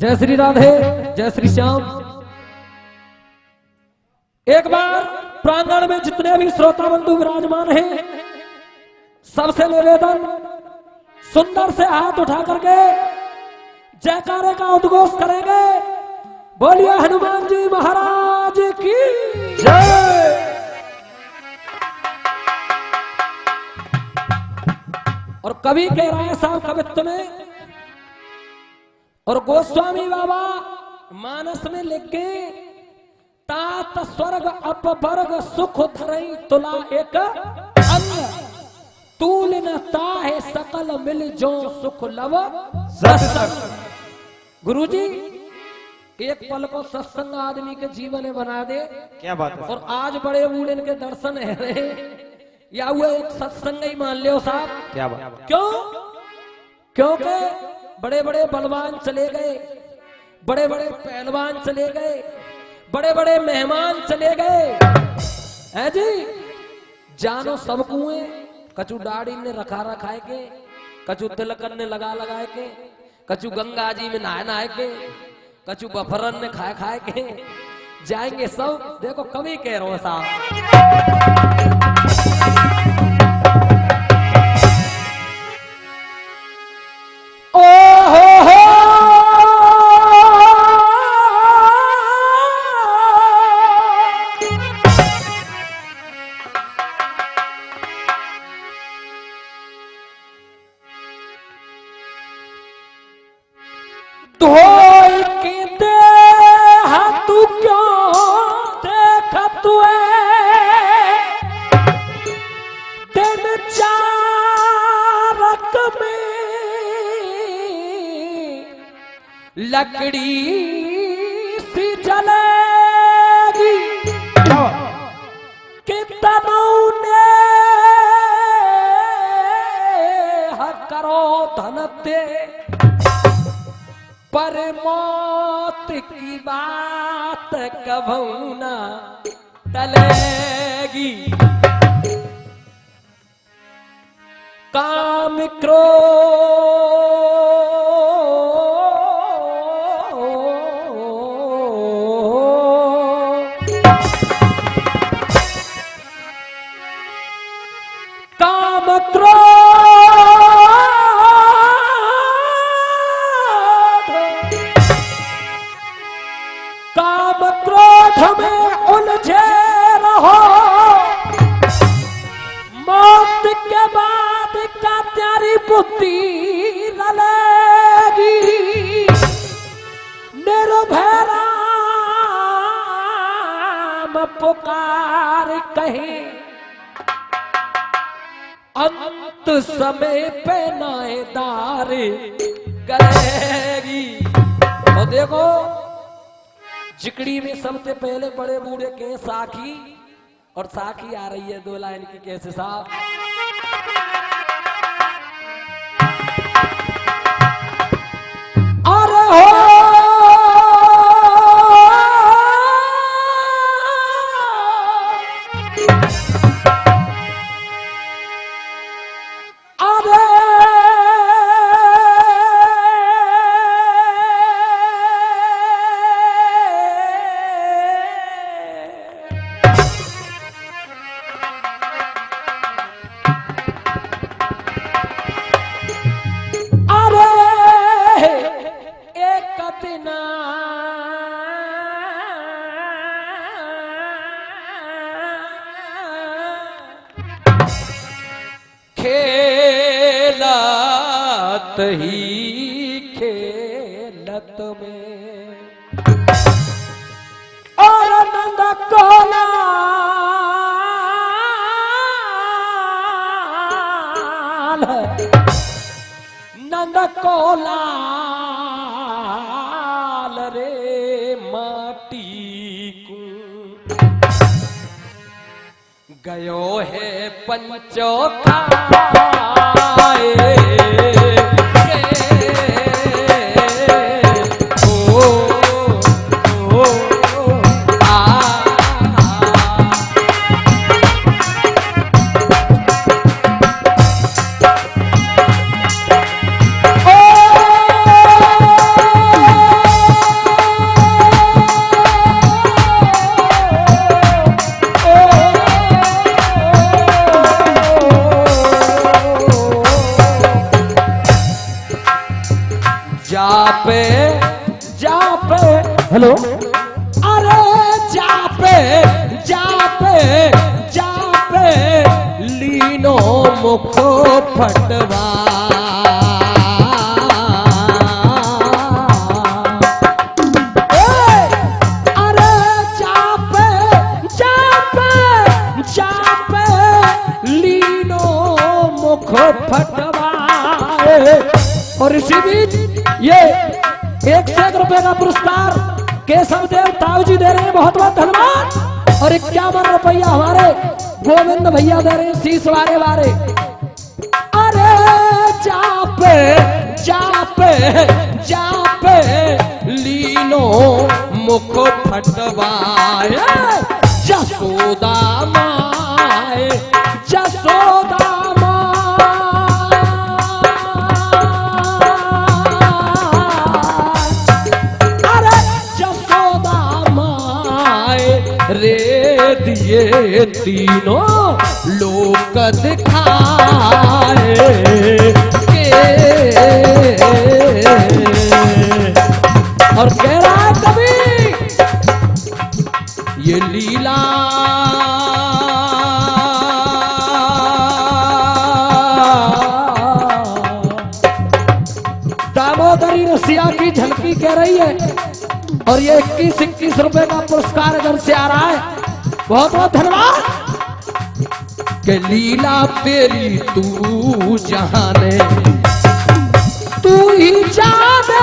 जय श्री राधे, जय श्री श्याम। एक बार प्रांगण में जितने भी श्रोता बंधु विराजमान हैं, सबसे निवेदन सुंदर से हाथ उठा करके जयकारे का उद्घोष करेंगे। बोलिए हनुमान जी महाराज की जय। और कवि कह रहा है साहब कवित्व में, और गोस्वामी बाबा मानस में लिख के, तात स्वर्ग अपवर्ग सुख धरई तुला एक अंग, तूल न ताहे सकल मिल जो सुख लव सत्संग। गुरुजी एक पल को सत्संग आदमी के जीवन में बना दे, क्या बात है। और आज बड़े बूढ़े इनके दर्शन है रहे, या वो एक सत्संग ही मान लियो साहब। क्या बात। क्यों? क्योंकि बड़े बड़े बलवान चले गए, बड़े बड़े पहलवान चले गए, बड़े बड़े मेहमान चले गए है जी। जानो सब कुएं, कछु दाढ़ी ने रखा रखाए के, कछु तिलकन ने लगा लगाए के, कछु गंगा जी में नहाए नहाए के, कछु बफरन ने खाए खाए के जाएंगे सब। देखो कवि कह रहे हो साहब, लकड़ी सी जलेगी कि तनों ने करो धनते, पर मौत की बात कभू ना टलेगी। काम क्रोध में उलझे रहो, मौत के बाद का तेरी बुद्धि ललेगी। निर्भय राम पुकार कहे, अंत समय पे नाएदार करेगी। तो देखो जिकड़ी में सबसे पहले बड़े बूढ़े के साखी, और साखी आ रही है दो लाइन की कैसे साहब। अरे हो खेलत ही खेलत में और नंद कोला नंद कोलाल रे माटी को गयो है पंचो हेलो, अरे जा पे लीनो मुख फटवा, अरे जा पे लीनो मुख फटवा। और इसी बीच ये 1 रुपए का पुरस्कार केशव देव ताऊ जी दे रहे हैं, बहुत बहुत धन्यवाद। और 51 रुपया हमारे गोविंद भैया दे रहे हैं, शीश वारे। अरे जा पे लीनो मुख फटवाए, जसोदा माए, जसोदा रे दिए तीनों लोक दिखाए के। और कह रहा है कभी ये लीला दामोदरी रसिया की झलकी कह रही है। और ये 21 रुपए का पुरस्कार इधर से आ रहा है, बहुत बहुत धन्यवाद। के लीला तेरी तू जाने, तू ही जाने,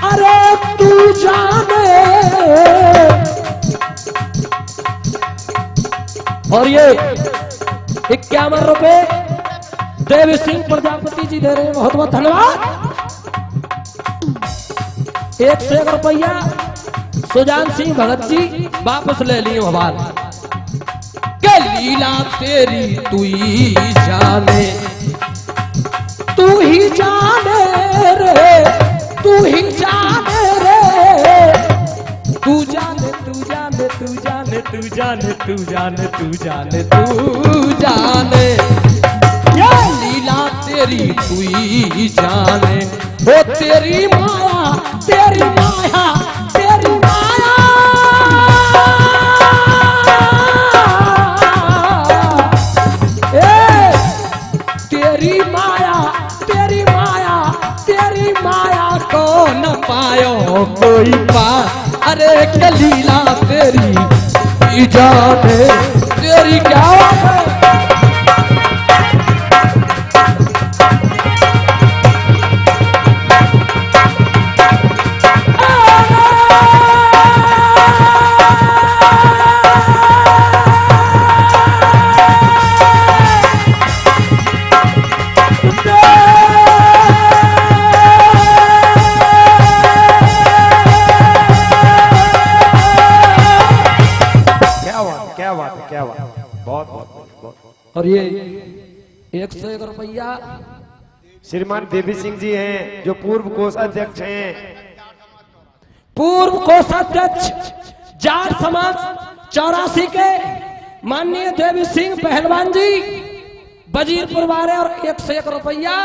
अरे तू जाने। और ये 51 रुपए देवी सिंह प्रजापति जी दे रहे हैं, बहुत बहुत धन्यवाद। 101 रुपया सुजान सिंह भगत जी वापस ले लिए हवाल। के लीला तेरी तू ही जाने, तू ही जाने रे, तू ही जाने रे, तू जाने, तू जाने, तू जाने, तू जाने, तू जाने, तू जाने, तू जाने। ये लीला तेरी तू ही जाने, ओ तेरी माया, तेरी माया, तेरी माया। तेरी माया, तेरी माया, तेरी माया को न पायो कोई पा। अरे के लीला तेरी जाने, तेरी क्या है। क्या बात, बहुत बहुत बहुत। और ये 101 रुपया श्रीमान देवी सिंह जी हैं, जो पूर्व कोषाध्यक्ष हैं, पूर्व कोषाध्यक्ष जाट समाज 84 के माननीय देवी सिंह पहलवान जी बजीरपुर वाले। और 101 रुपया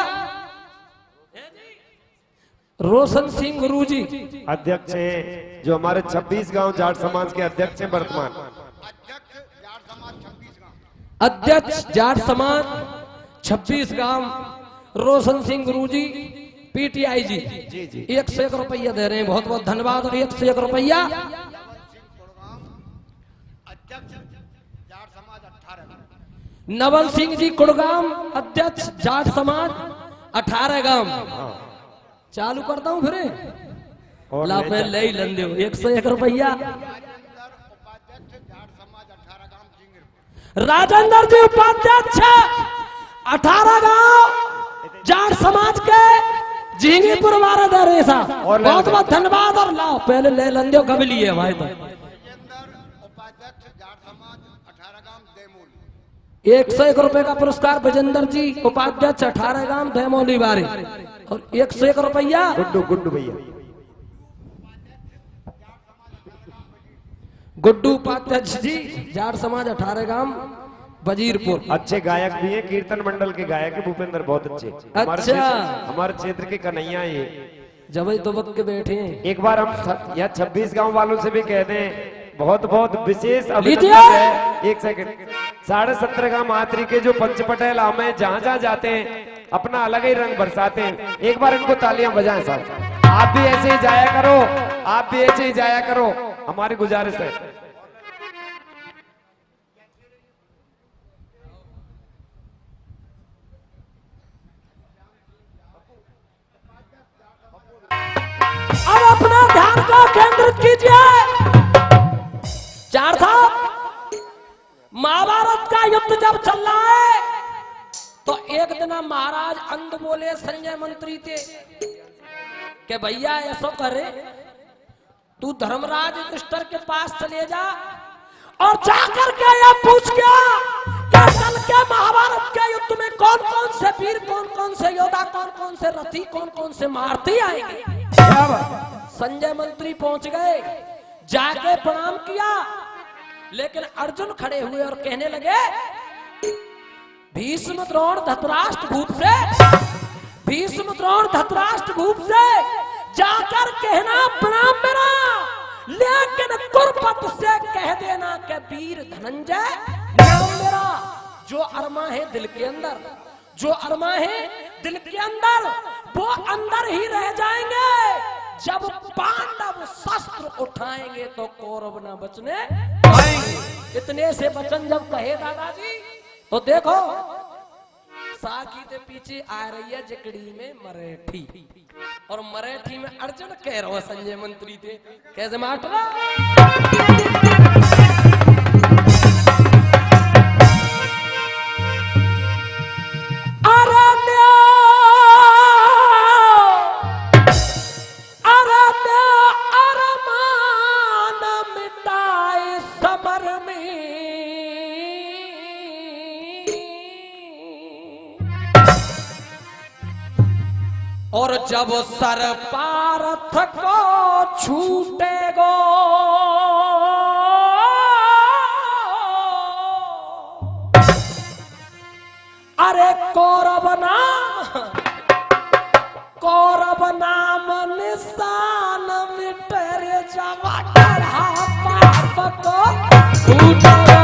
रोशन सिंह गुरु जी अध्यक्ष हैं, जो हमारे 26 गांव जाट समाज के अध्यक्ष हैं वर्तमान। अध्यक्ष जाट समाज 26 गांव रोशन सिंह गुरु जी पीटीआई जी 101 रुपया दे रहे हैं, बहुत बहुत धन्यवाद। और 101 रुपया नवल सिंह जी कुड़गाम अध्यक्ष जाट समाज 18 गांव। चालू करता हूं फिर ला पे ले लंदे 101 रुपया राजेंद्र जी उपाध्यक्ष 18 गांव जाट समाज के झिंगीपुर वाला दे रहे साहब, बहुत बहुत धन्यवाद। और लाओ पहले ले लंदे कब लिए भाई तो 101 रुपए का पुरस्कार विजेंद्र जी उपाध्यक्ष 18 गांव देमोली बारी। और 101 रुपया गुड्डू भैया गुड्डू उपाध्याय जी, जाट समाज 18 गांव वजीरपुर। अच्छे गायक भी हैं, कीर्तन मंडल के गायक है भूपेंद्र, बहुत अच्छे। अच्छा। हमारे क्षेत्र के कन्हैया ये जब तो वक्त के बैठे हैं। एक बार हम यह 26 गांव वालों से भी कह दें, बहुत बहुत विशेष लीजिए। अभिनंदन है। एक सेकंड, 17.5 गांव महात्री के जो पंच पटेल हमें जहां जहां जाते हैं अपना अलग ही रंग बरसाते हैं। एक बार इनको तालियां बजाएं साहब। आप भी ऐसे ही जाया करो, आप भी ऐसे ही जाया करो, हमारी गुजारिश है। अब अपना ध्यान को केंद्रित कीजिए। चार साहब, महाभारत का युद्ध जब चल रहा है तो एक दिन महाराज अंध बोले संजय मंत्री थे कि भैया ऐसा करे, तू धर्मराज युधिष्ठिर के पास चले जा और जाकर के यह पूछ क्या कल के महाभारत के युद्ध में कौन कौन से वीर, कौन कौन से योद्धा, कौन कौन से रथी, कौन कौन से महारथी आएंगे। संजय मंत्री पहुंच गए, जाके प्रणाम किया, लेकिन अर्जुन खड़े हुए और कहने लगे भीष्म द्रोण धृतराष्ट्र भूप से, भीष्म द्रोण धृतराष्ट्र भूप से जाकर कहना प्रणाम मेरा, लेकिन कुरपत से कह देना कि वीर धनंजय नाम मेरा। जो अरमा है दिल के अंदर, जो अरमा है दिल के अंदर, वो अंदर ही रह जाएंगे। जब पांडव शस्त्र उठाएंगे तो कौरव न बचने पाएंगे। इतने से वचन जब कहे दादाजी तो देखो साकी के पीछे आ रही है जकड़ी में मराठी, और मराठी में अर्जुन कह रहा संजय मंत्री थे कैसे माटरा। और जब सर पारथ को छूटेगो अरे कौरव नाम निशान मिटे जब चढ़ा पाप को छूटेगो।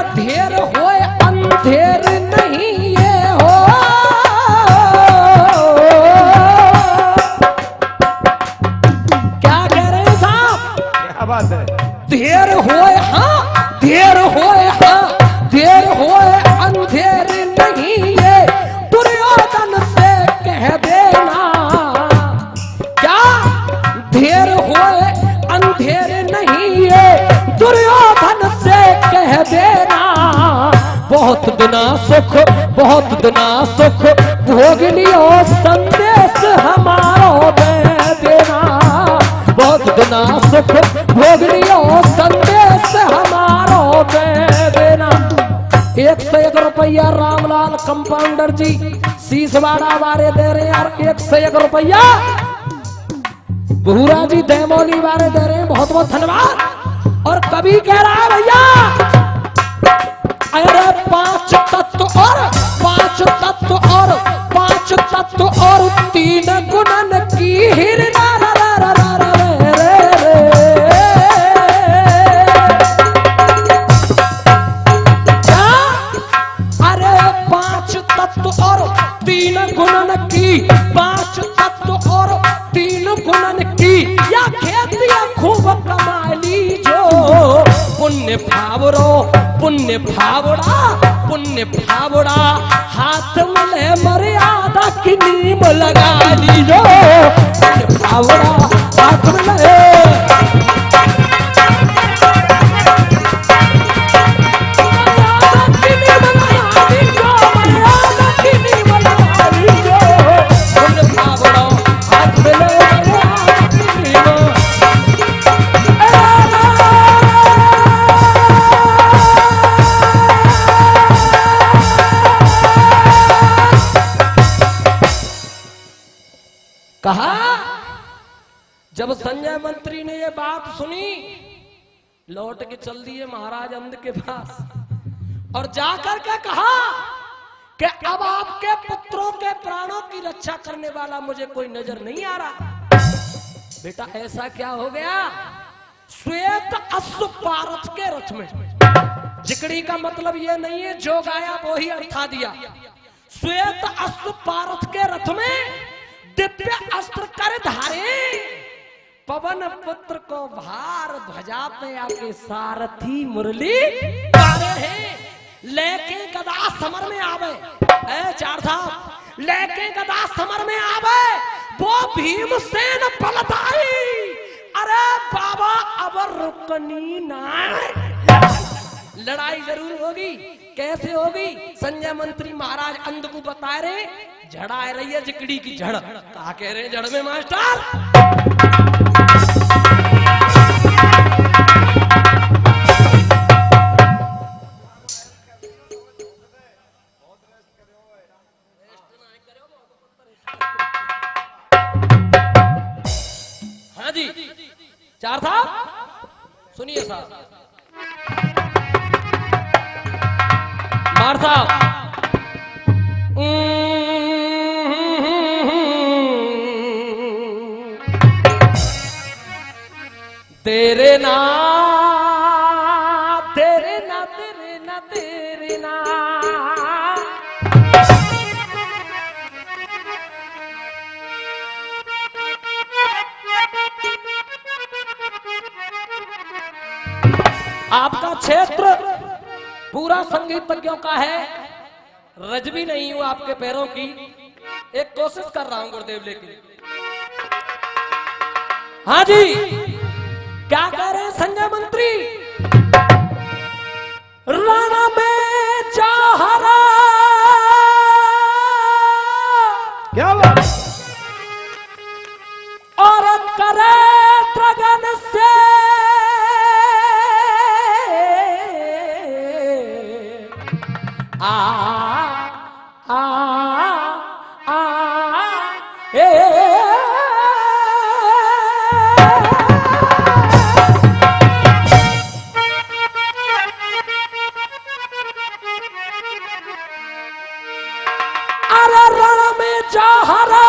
धेर होए अंधेर नहीं ये हो, क्या कह रहे हैं साहब? क्या बात है? धेर होए हाँ, धेर होए हाँ, धेर होए अंधेर नहीं ये, दुर्योधन से कह देना। क्या धेर होए अंधेर नहीं ये, दुर्योधन से कह देना। बहुत बिना सुख भोग लियो संदेश हमारो दे देना। बहुत बिना सुख भोग लियो संदेश हमारो दे देना। 101 रुपया रामलाल कंपाउंडर जी शीशवाड़ा वाले दे रहे हैं यार, 101 रुपया बहुरा जी देमोली वाले दे रहे हैं, बहुत बहुत धन्यवाद। और कभी कह रहा है भैया अरे 5 तत्व और 5 तत्व और 5 तत्व और 3 गुणन की हिरना क्या। अरे 5 तत्व और 3 गुणन की, 5 तत्व और 3 गुणन की, या खेती खूब कमा लीजो। पुण्य भावड़ा हाथ में मर्यादा की नीम लगा लीजो। पुण्य भावड़ा हाथ में कहा जब संजय मंत्री ने ये बात सुनी लौट के चल दिए महाराज अंध के पास और जाकर के कहा कि अब आपके पुत्रों के प्राणों की रक्षा करने वाला मुझे कोई नजर नहीं आ रहा। बेटा ऐसा क्या हो गया? श्वेत अश्व पारथ के रथ में, जिकड़ी का मतलब ये नहीं है जो गाया वो ही अर्था दिया। श्वेत अश्व पारथ के रथ में दिव्य अस्त्र कर धारे, पवन पुत्र को भार ध्वजा पे आके सारथी मुरली तारे हैं। लेके गदा समर में आवे, चार साहब लेके गदा समर में आवे वो भीमसेन बलदाई। अरे बाबा अब रुकनी ना, लड़ाई जरूर होगी। कैसे होगी? संजय मंत्री महाराज अंध को बता रहे झड़ा आ रही है जिकड़ी की झड़। कहा कह रहे हैं जड़ में मास्टर? हाँ जी चार साहब सुनिए साहब, मार साहब तेरे ना तेरे ना तेरे ना तेरे ना आपका क्षेत्र पूरा संगीतज्ञों का है। रज भी नहीं हूं आपके पैरों की, एक कोशिश कर रहा हूं गुरुदेव। लेकिन हाँ जी क्या कह रहे हैं संजय मंत्री? राणा में चाहरा क्या बात? और करे त्रगन से आ आ आ ए अरे रण में चाहरा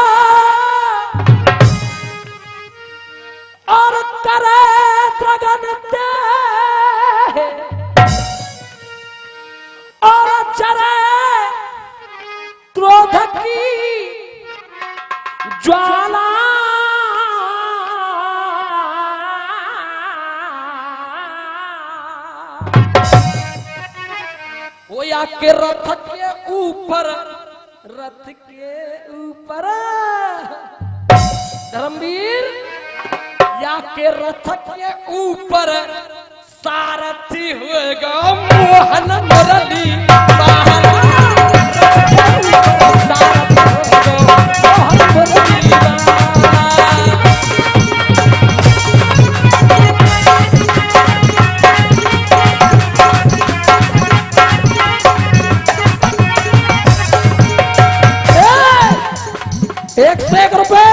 और करे त्रगन दे और चरे क्रोध की ज्वाला। वो या के रथ के ऊपर, रथ के ऊपर धर्मवीर या के रथ के ऊपर सारथी होएगा मोहन मुरली बाहर। सारथी होएगा मोहन मुरली ₹101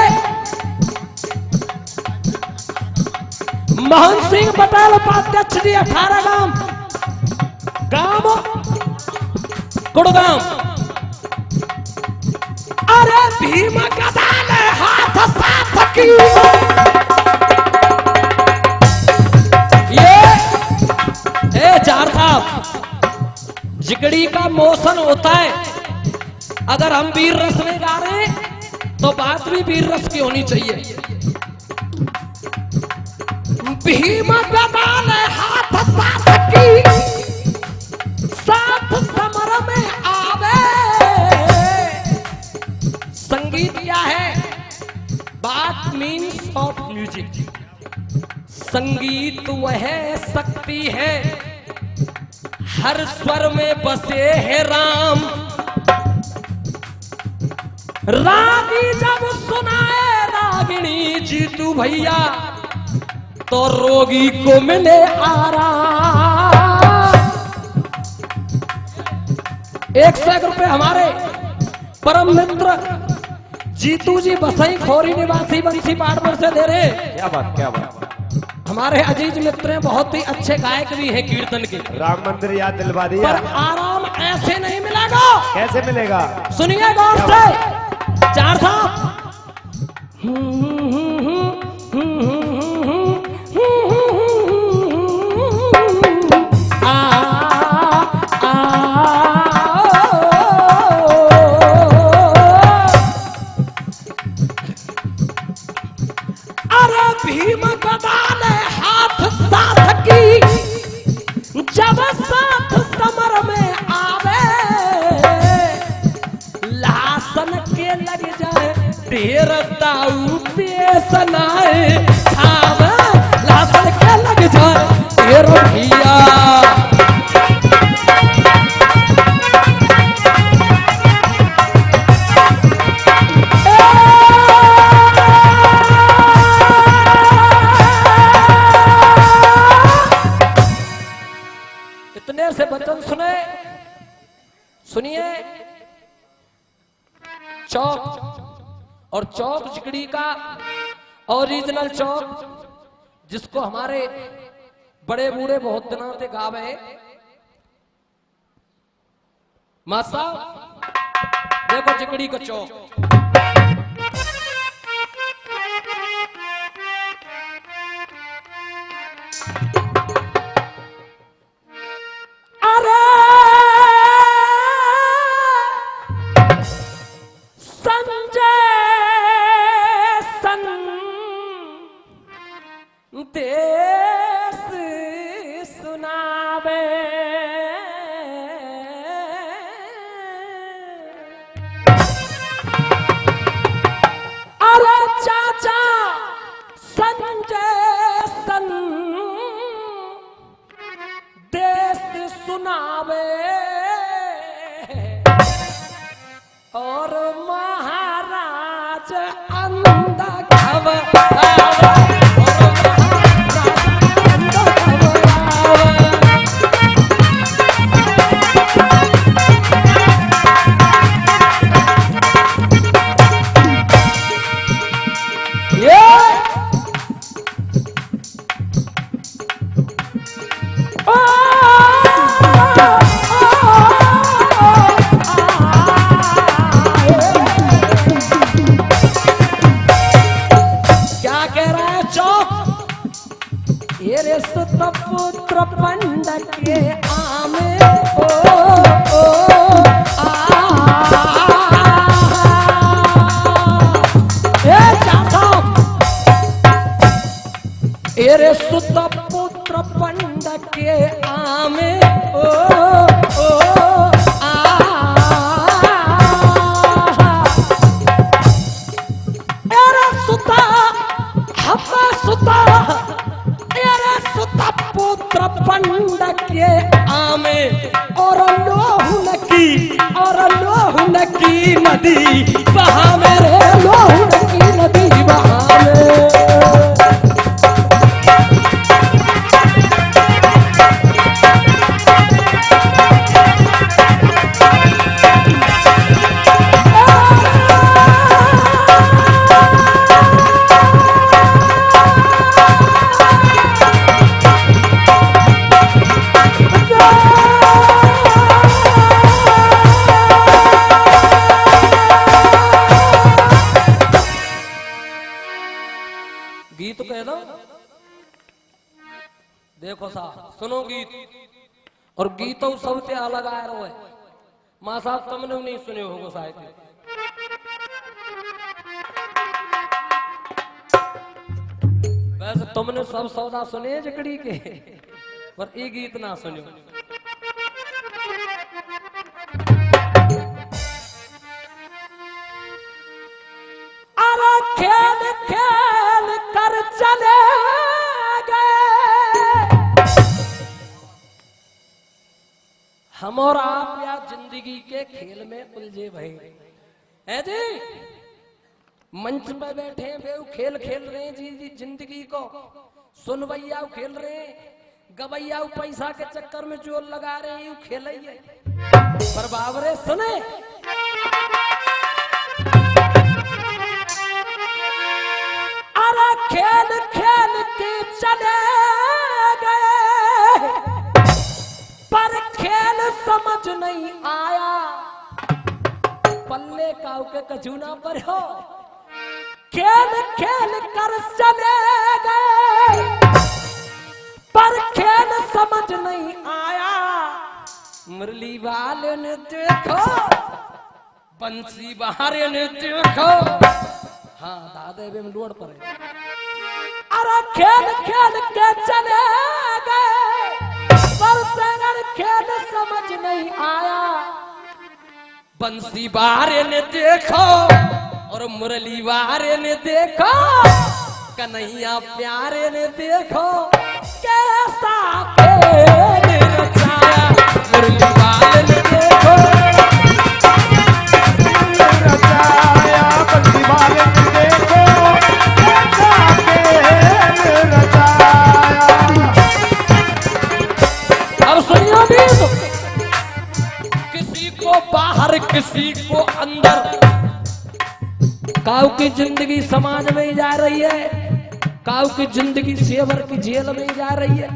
मोहन सिंह पटेल उपाध्यक्ष जी 18 गांव गुड़गांव। अरे भीम गदा ने हाथ साथ की ये चार साहब जिगड़ी का मोशन होता है। अगर हम वीर रस में गा रहे हैं तो बात भी वीर रस की होनी चाहिए। भीम गदा ने हाथ साथ की, साथ समर में आवे। संगीत क्या है? बात मीन्स ऑफ म्यूजिक। संगीत वह शक्ति है हर स्वर में बसे है राम। रागी जब सुनाए रागिणी जीतू भैया तो रोगी को मिले आराम। 101 रुपए हमारे परम मित्र जीतू जी बसई खोरी निवासी बंसी पाटपुर से दे रहे। क्या बात, क्या बात। हमारे अजीज मित्र हैं, बहुत ही अच्छे गायक भी हैं कीर्तन के। राम मंदिर याद दिलवा दिया। पर आराम ऐसे नहीं मिलेगा। कैसे मिलेगा? सुनिए गौर से चार साहब। अरे भीम गदा ने हाथ साथ की, जब साथ समर में आवे, लासन के लग जाए ढेर दाऊ पेसनाए आवे, लासन के लग जाए ढेर भैया। इतने से वचन सुने, सुनिए। चौक और चौक चिकड़ी का ओरिजिनल चौक, जिसको हमारे बड़े बूढ़े बहुत दिनों से गावे। मासा देखो चिकड़ी का चौक। अरे संजय सन देश सुनावे, अरे चाचा संजय सन देश सुनावे, और महाराज अंधा घबरावे, पुत्र पंड के आमे ओ एरे सुत पुत्र पंड के आमे ओ एरे सुता हवा सुता पुत्र पंड के आमे, और लोहुन की नदी बहावे रे, लोहुन की नदी बहावे। गीत कह दो, देखो साहब सुनो गीत, और गीतों सबसे अलग आ रहा है। मां साहब तुमने नहीं सुने होगो शायद, वैसे तुमने सब सौदा सुने जकड़ी के, पर ये गीत ना सुनो। अरे खेल खेल कर चले गए हम और आप, या जिंदगी के खेल में उलझे भय है जी। मंच पे बैठे हैं, वे खेल खेल रहे हैं जी जिंदगी को, सुनवैया खेल रहे हैं, गवैया पैसा के चक्कर में जोर लगा रहे हैं, खेल ही है। पर बाबरे सुने समझ नहीं आया, पल्ले काऊ के कचूना पर हो, खेल खेल कर चले गए, पर खेल समझ नहीं आया। मुरली वाले ने देखो, बंसी बहारे ने देखो, हाँ दादे बे लोड पर है। अरे खेल खेल के चले गए, पर सगर खेल समझ नहीं आया। बंसी बहारे ने देखो और मुरली वाले ने देखो, कन्हैया प्यारे ने देखो, कैसा खेल रचाया। मुरली वाले ने देखो रचाया, बंसी वाले ने देखो कैसा खेल रचाया। अब सुनियो भी तो, किसी को बाहर किसी को अंदर, काऊ की जिंदगी समाज में जा रही है, काऊ की जिंदगी सेवर की जेल में जा रही है?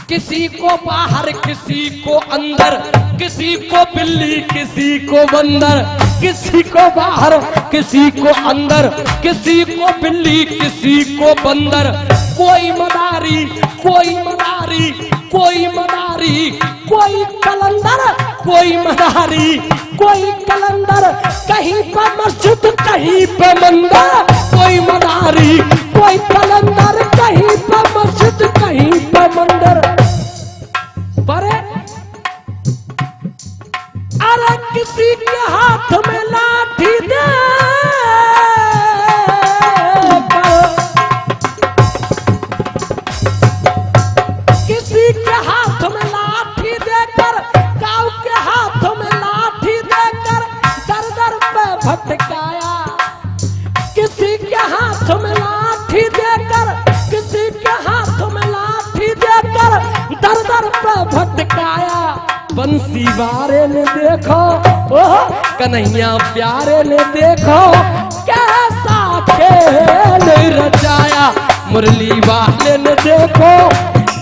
किसी को बाहर किसी को अंदर, किसी को बिल्ली किसी को बंदर, किसी को बाहर किसी को अंदर, किसी को बिल्ली किसी को बंदर। कोई मदारी कोई मदारी कोई मदारी, कोई कलंदर कोई मदारी कोई कलंदर, कहीं पर मस्जिद कहीं पे मंदिर। कोई मदारी कोई कलंदर, कहीं पर मस्जिद कहीं पर मंदिर। पर अरे किसी के हाथ में लाठी दे, किसी के हाथ में लाठी देकर, काऊ के हाथ में लाठी देकर दर दर पे भटकाया। किसी के हाथ में लाठी देकर, किसी के हाथ में लाठी देकर दर दर पे भटकाया। बंसी वाले ने देखो, ओह कन्हैया प्यारे ने देखो, कैसा खेल रचाया। मुरली वाले ने देखो,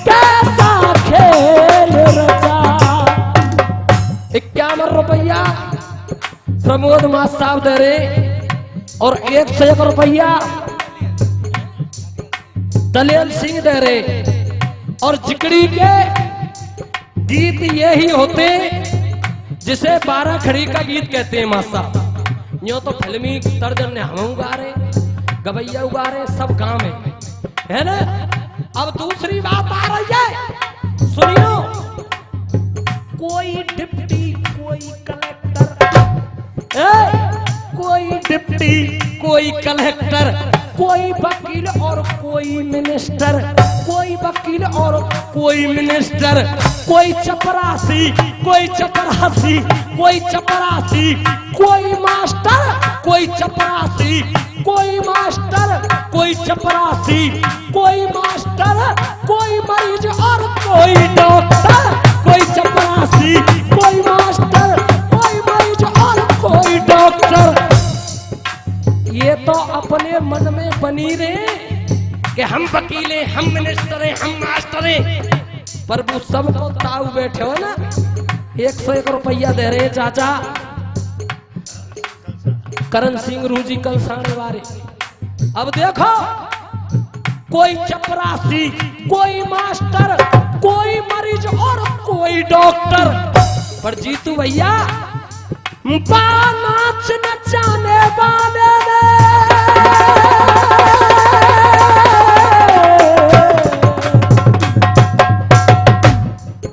कैसा खेल रचा। 51 रुपया प्रमोद मास साहब दे रहे और 101 रुपया दलेल सिंह दे रहे। और जिकड़ी के गीत यही होते जिसे 12 खड़ी का गीत कहते हैं मासा। यो तो फिल्मी तर्जन ने हम उगा रहे, गवैया उगा रहे, सब गांव में है ना। अब दूसरी बात आ रही है, सुनियो। कोई डिप्टी कोई कलेक्टर, कोई डिप्टी कोई कलेक्टर, कोई वकील और कोई मिनिस्टर, कोई वकील और कोई मिनिस्टर, कोई चपरासी कोई चपरासी कोई चपरासी, कोई मास्टर कोई चपरासी कोई मास्टर कोई चपरासी कोई मास्टर, कोई मरीज और कोई डॉक्टर। कोई चपरासी कोई मास्टर कोई मरीज और कोई डॉक्टर। ये तो अपने मन में बनी रहे कि हम वकील हैं, हम मिनिस्टर हैं, हम मास्टर हैं, पर वो सबको ताऊ बैठे हो ना। 101 रुपया दे रहे चाचा करण सिंह रूजी कल साढ़े वारे। अब देखो, कोई चपरासी कोई मास्टर कोई मरीज और कोई डॉक्टर। पर जीतू भैया नाच नचाने वाले ने,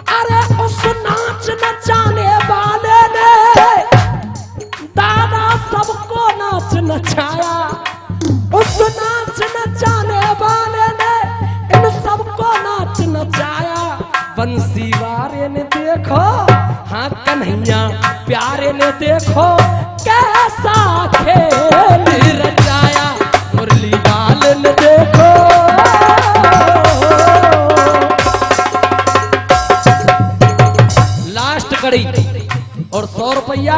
अरे उस नाच नचाने वाले ने दादा सबको नाच नचाया। उस नाच नचाने वाले ने इन सबको नाच नचाया। बंसी वाले ने देखो, हाँ कन्हैया प्यारे ने देखो, कैसा खेल रचाया। मुरली वाले ने देखो, लास्ट कड़ी और 100 रुपया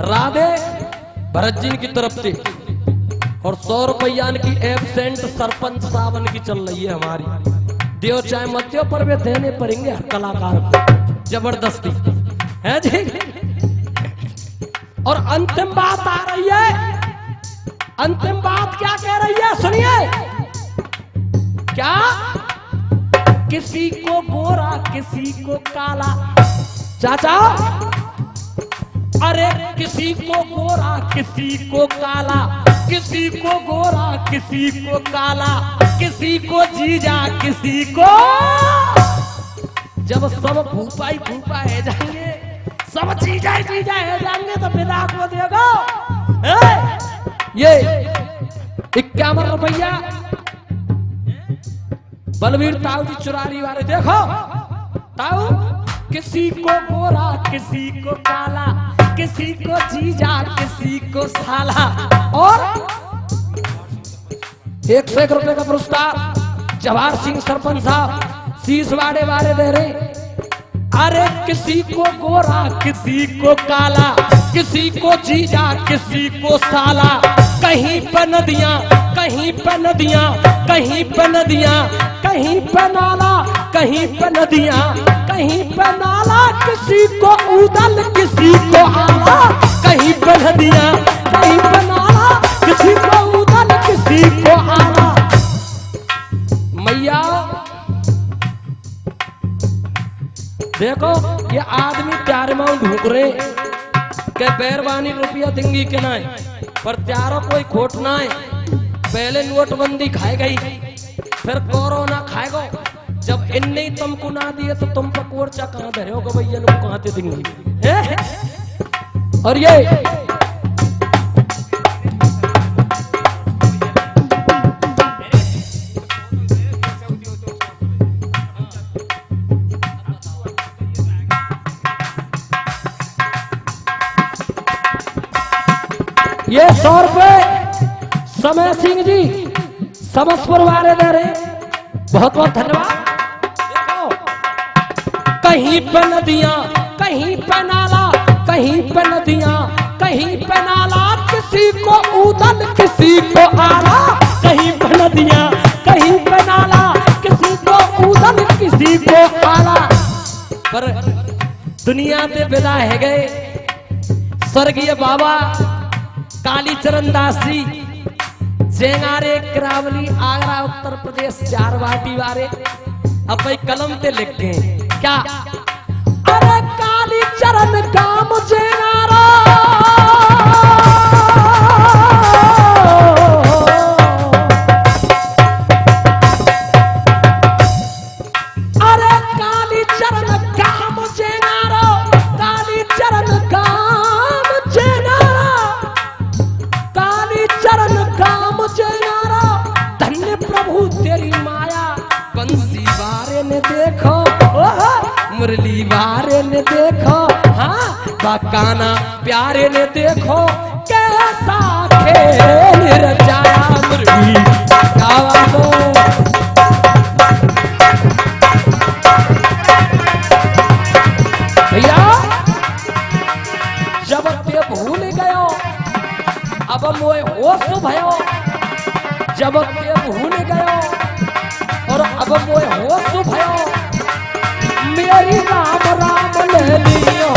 राधे भरत जी की तरफ से और 100 रुपया की एब्सेंट सरपंच सावन की चल रही है हमारी। दियो चाहे मत दियो पर वे देने पड़ेंगे हर कलाकार को जबरदस्ती है जी। और अंतिम बात आ रही है, अंतिम बात क्या कह रही है सुनिए। क्या? किसी को गोरा किसी को काला, चाचा अरे किसी को गोरा किसी को काला, किसी को गोरा किसी को काला, किसी को जीजा किसी को। जब सब भूपा ही भूपा है जाएंगे, सब जीजा है जाएंगे तो विदा को देगा ये 51 रुपया। बलवीर ताऊ जी चुरारी वाले देखो ताऊ, किसी को गोरा किसी को काला, किसी को जीजा किसी को साला। और 101 रुपए का पुरस्कार जवाहर सिंह सरपंच साहब शीश वाड़े वाले दे रहे। अरे किसी को गोरा किसी को काला, किसी को जीजा किसी को साला, कहीं पे नदियां कहीं पे नदियां, कहीं पे नदियां कहीं पे नाला, कहीं पे नदियां कहीं पे नाला, किसी को उदल किसी को आला, कहीं पे नदियां कहीं पे नाला, किसी को उदल किसी को आला। मैया देखो ये आदमी 4 अमाउंट ढूंढ रहे के बैरवानी रुपया देंगी के ना, पर त्यारो कोई खोट ना है। पहले नोटबंदी खाए गई, फिर कोरोना खाएगो। जब इनने तुमको ना दिए तो तुम पर कोर्चा कहां धरे हो भैया लोग कहां ते देंगी। और ये 100 रुपए समय सिंह जी समसपुर वाले दे रहे, बहुत बहुत धन्यवाद। कहीं पे नदियां कहीं पे नाला, कहीं पे नदियां कहीं पे नाला, किसी को उदल किसी को आला, कहीं पे नदियां कहीं पे नाला, किसी को उदल किसी को आला। पर दुनिया से विदा है गए स्वर्गीय बाबा कालीचरण दास जी जेंगारे करावली आगरा उत्तर प्रदेश 4 वाटी वाले अपनी कलम पे लिख गए क्या? अरे कालीचरण काम जेंगारा, अरे कालीचरण काम जेंगारा, कालीचरण काम जेंगारा, कालीचरण काम जेंगारा, धन्य प्रभु तेरी माया। बंसी बारे ने देखो मुरली बारे ने देखो, हाँ बकाना प्यारे ने देखो, कैसा खेल रचाया मुरली गावा को। भैया जब ते भूल गयो अब मोए होश भयो, जब ते भूल गयो और अब मोए होश भयो, मेरी राम राम ले लियो।